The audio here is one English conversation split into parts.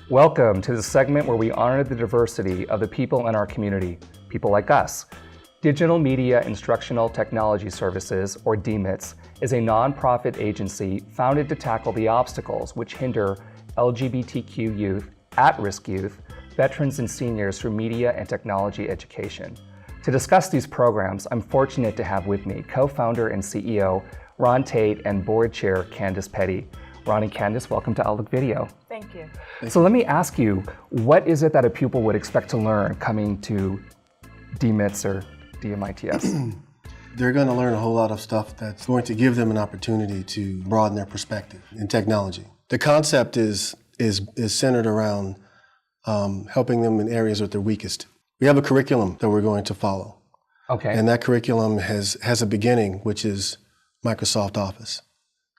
Welcome to the segment where we honor the diversity of the people in our community, people like us. Digital Media Instructional Technology Services, or DMITS, is a nonprofit agency founded to tackle the obstacles which hinder LGBTQ youth, at-risk youth, veterans and seniors through media and technology education. To discuss these programs, I'm fortunate to have with me co-founder and CEO Ron Tate and board chair Candace Petty. Ron and Candace, welcome to Outlook Video. Thank you. So let me ask you, what is it that a pupil would expect to learn coming to DMITS or DMITS? They're going to learn a whole lot of stuff that's going to give them an opportunity to broaden their perspective in technology. The concept is centered around helping them in areas that they're weakest. We have a curriculum that we're going to follow. Okay. And that curriculum has a beginning, which is Microsoft Office.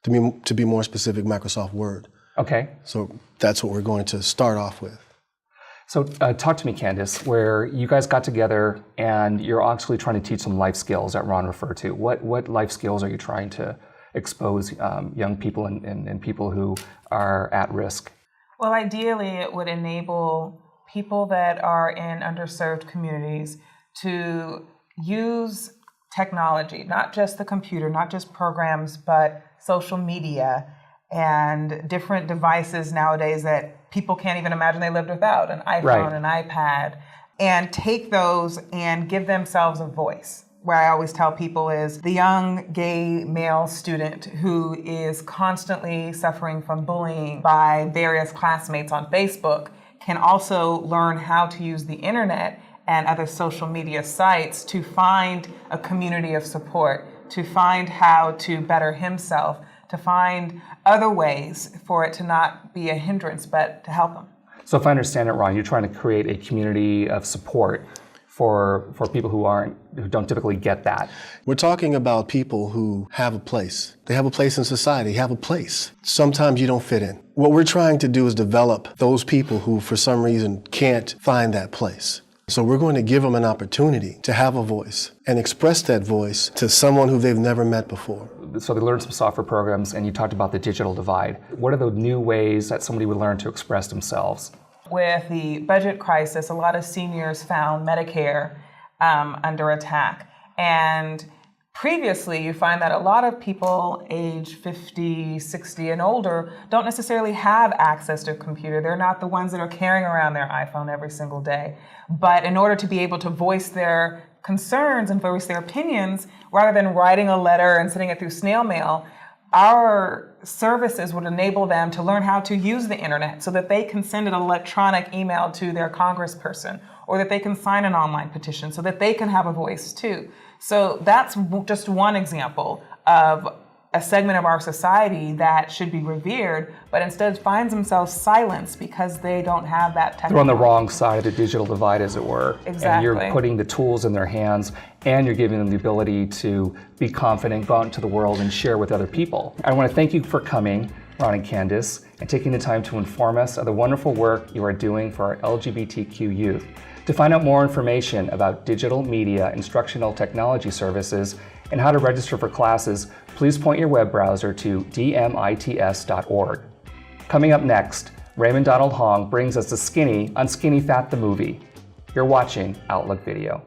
To be more specific, Microsoft Word. Okay. So that's what we're going to start off with. So talk to me, Candace, where you guys got together and you're actually trying to teach some life skills that Ron referred to. What life skills are you trying to expose young people and people who are at risk? Well, ideally, it would enable people that are in underserved communities to use technology, not just the computer, not just programs, but social media and different devices nowadays that people can't even imagine they lived without, an iPhone, right, an iPad, and take those and give themselves a voice. What I always tell people is the young gay male student who is constantly suffering from bullying by various classmates on Facebook can also learn how to use the internet and other social media sites to find a community of support, to find how to better himself, to find other ways for it to not be a hindrance, but to help him. So if I understand it, Ron, you're trying to create a community of support for people who don't typically get that. We're talking about people who have a place. They have a place in society, have a place. Sometimes you don't fit in. What we're trying to do is develop those people who, for some reason, can't find that place. So we're going to give them an opportunity to have a voice and express that voice to someone who they've never met before. So they learned some software programs, and you talked about the digital divide. What are the new ways that somebody would learn to express themselves? With the budget crisis, a lot of seniors found Medicare under attack. And previously, you find that a lot of people age 50, 60 and older don't necessarily have access to a computer. They're not the ones that are carrying around their iPhone every single day. But in order to be able to voice their concerns and voice their opinions, rather than writing a letter and sending it through snail mail, our services would enable them to learn how to use the internet so that they can send an electronic email to their congressperson, or that they can sign an online petition so that they can have a voice too. So that's just one example of a segment of our society that should be revered, but instead finds themselves silenced because they don't have that technology. They're on the wrong side of the digital divide, as it were. Exactly. And you're putting the tools in their hands, and you're giving them the ability to be confident, go out into the world, and share with other people. I want to thank you for coming, Ron and Candace, and taking the time to inform us of the wonderful work you are doing for our LGBTQ youth. To find out more information about Digital Media Instructional Technology Services and how to register for classes, please point your web browser to dmits.org. Coming up next, Raymond Donald Hong brings us the Skinny on Skinny Fat the Movie. You're watching Outlook Video.